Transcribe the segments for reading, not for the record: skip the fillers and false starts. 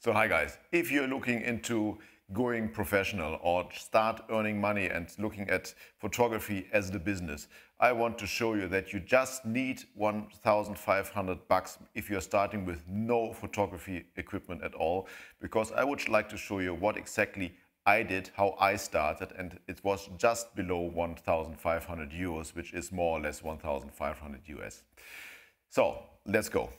So hi guys, if you're looking into going professional or start earning money and looking at photography as the business, I want to show you that you just need $1,500 if you're starting with no photography equipment at all, because I would like to show you what exactly I did, how I started, and it was just below 1,500 euros, which is more or less 1,500 US. So let's go.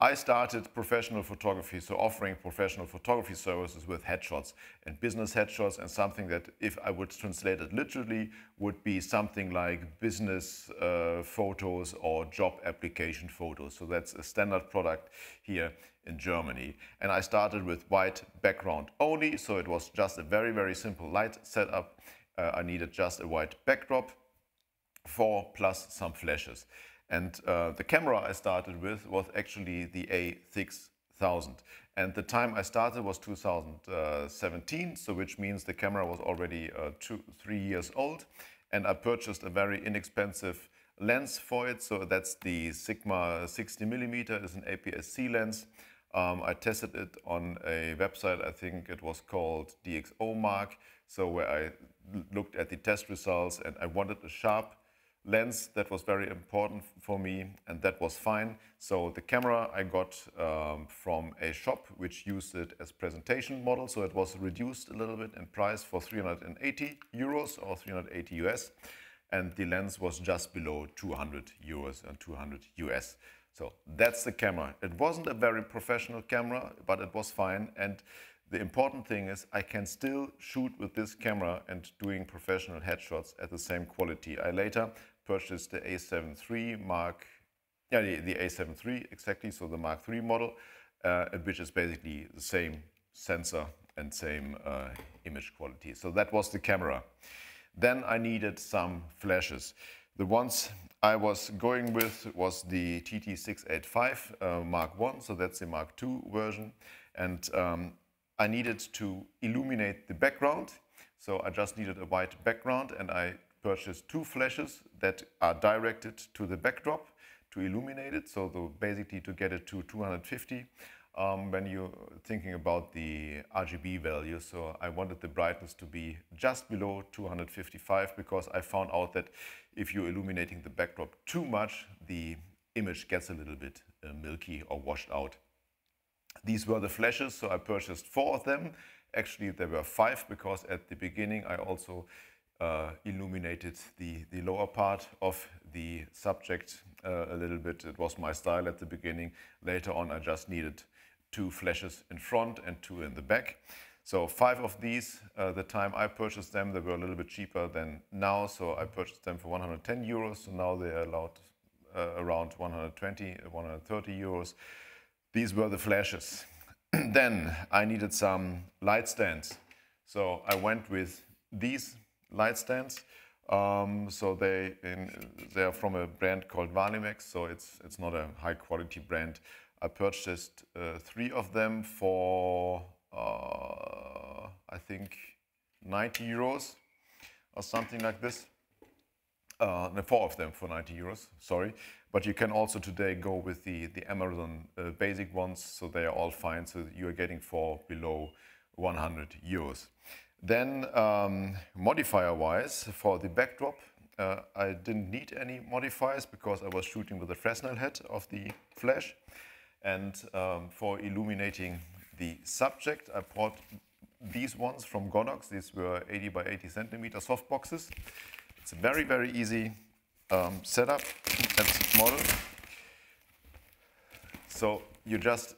I started professional photography, so offering professional photography services with headshots and business headshots, and something that, if I would translate it literally, would be something like business photos or job application photos. So that's a standard product here in Germany. And I started with white background only, so it was just a very, very simple light setup. I needed just a white backdrop plus some flashes. And the camera I started with was actually the A6000. And the time I started was 2017, so which means the camera was already 3 years old. And I purchased a very inexpensive lens for it. So that's the Sigma 60mm, is an APS-C lens. I tested it on a website, I think it was called DxO Mark. So where I looked at the test results, and I wanted a sharp lens. That was very important for me, and that was fine. So the camera I got from a shop which used it as presentation model, so it was reduced a little bit in price for 380 euros or 380 US, and the lens was just below 200 euros and 200 US. So that's the camera. It wasn't a very professional camera, but it was fine. And the important thing is I can still shoot with this camera and doing professional headshots at the same quality. I later purchased the A7 III the A7 III exactly, so the Mark III model, which is basically the same sensor and same image quality. So that was the camera. Then I needed some flashes. The ones I was going with was the TT685 Mark I, so that's the Mark II version. And I needed to illuminate the background, so I just needed a white background, and I purchased 2 flashes that are directed to the backdrop to illuminate it, so basically to get it to 250 when you're thinking about the RGB value. So I wanted the brightness to be just below 255, because I found out that if you're illuminating the backdrop too much, the image gets a little bit milky or washed out. These were the flashes, so I purchased 4 of them. Actually, there were 5, because at the beginning I also illuminated the lower part of the subject a little bit. It was my style at the beginning. Later on, I just needed 2 flashes in front and 2 in the back. So 5 of these, the time I purchased them, they were a little bit cheaper than now. So I purchased them for 110 euros. So now they are allowed around 120, 130 euros. These were the flashes. Then I needed some light stands. So I went with these light stands. So they are from a brand called Valimex, so it's not a high quality brand. I purchased 3 of them for I think 90 euros or something like this. No, 4 of them for 90 euros, sorry. But you can also today go with the Amazon basic ones, so they are all fine. So you're getting for below 100 euros. Then modifier-wise, for the backdrop, I didn't need any modifiers because I was shooting with the Fresnel head of the flash. And for illuminating the subject, I bought these ones from Godox. These were 80 by 80 centimeter soft boxes. It's a very, very easy setup and model. So you just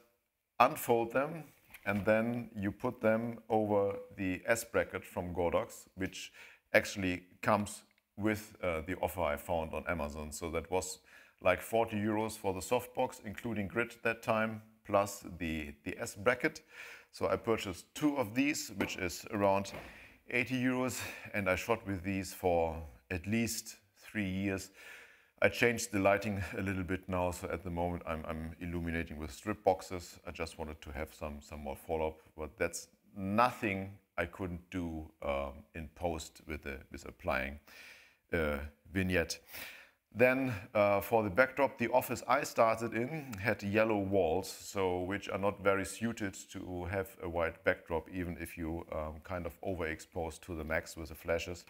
unfold them, and then you put them over the S-bracket from Godox, which actually comes with the offer I found on Amazon. So that was like 40 euros for the softbox, including grid that time, plus the S-bracket. So I purchased 2 of these, which is around 80 euros, and I shot with these for at least 3 years. I changed the lighting a little bit now, so at the moment I'm illuminating with strip boxes. I just wanted to have some more follow-up, but that's nothing I couldn't do in post with applying vignette. Then for the backdrop, the office I started in had yellow walls, so which are not very suited to have a white backdrop, even if you kind of overexpose to the max with the flashes.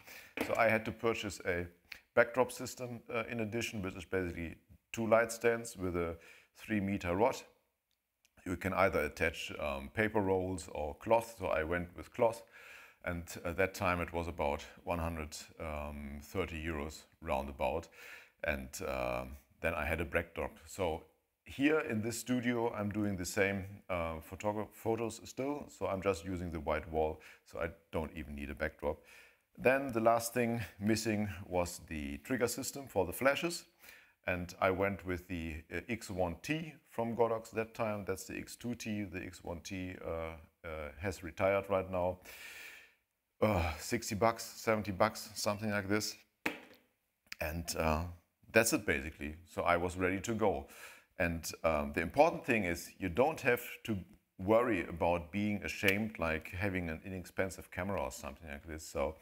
So I had to purchase a backdrop system in addition, which is basically 2 light stands with a 3-meter rod. You can either attach paper rolls or cloth, so I went with cloth. And at that time it was about 130 euros roundabout. And then I had a backdrop. So here in this studio I'm doing the same photos still, so I'm just using the white wall, so I don't even need a backdrop. Then the last thing missing was the trigger system for the flashes. And I went with the X1T from Godox that time. That's the X2T. The X1T has retired right now. 60 bucks, 70 bucks, something like this. And that's it basically. So I was ready to go. And the important thing is you don't have to worry about being ashamed, like having an inexpensive camera or something like this. So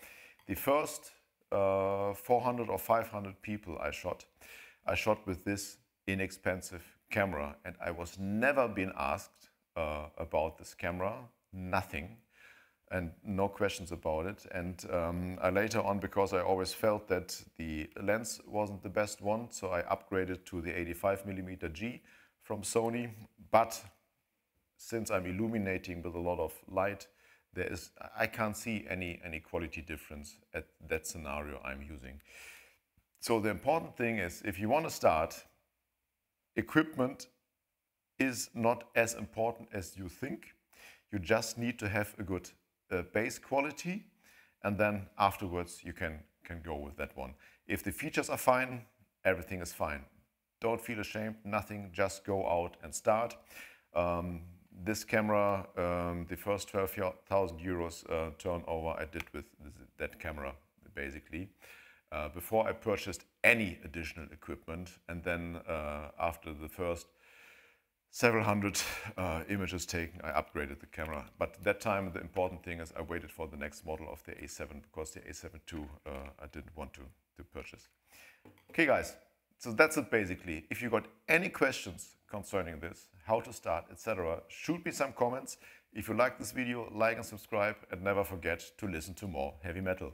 the first 400 or 500 people I shot with this inexpensive camera, and I was never been asked about this camera, nothing, and no questions about it. And I later on, because I always felt that the lens wasn't the best one, so I upgraded to the 85mm G from Sony. But since I'm illuminating with a lot of light, I can't see any quality difference at that scenario I'm using. So the important thing is, if you want to start, equipment is not as important as you think. You just need to have a good base quality, and then afterwards you can go with that one. If the features are fine, everything is fine. Don't feel ashamed, nothing, just go out and start. This camera, the first 12,000 euros turnover I did with that camera, basically. Before I purchased any additional equipment, and then after the first several hundred images taken, I upgraded the camera. But that time the important thing is I waited for the next model of the A7, because the A7 II I didn't want to purchase. Okay guys, so that's it basically. If you got any questions concerning this, how to start, etc., shoot me some comments. If you like this video, like and subscribe, and never forget to listen to more heavy metal.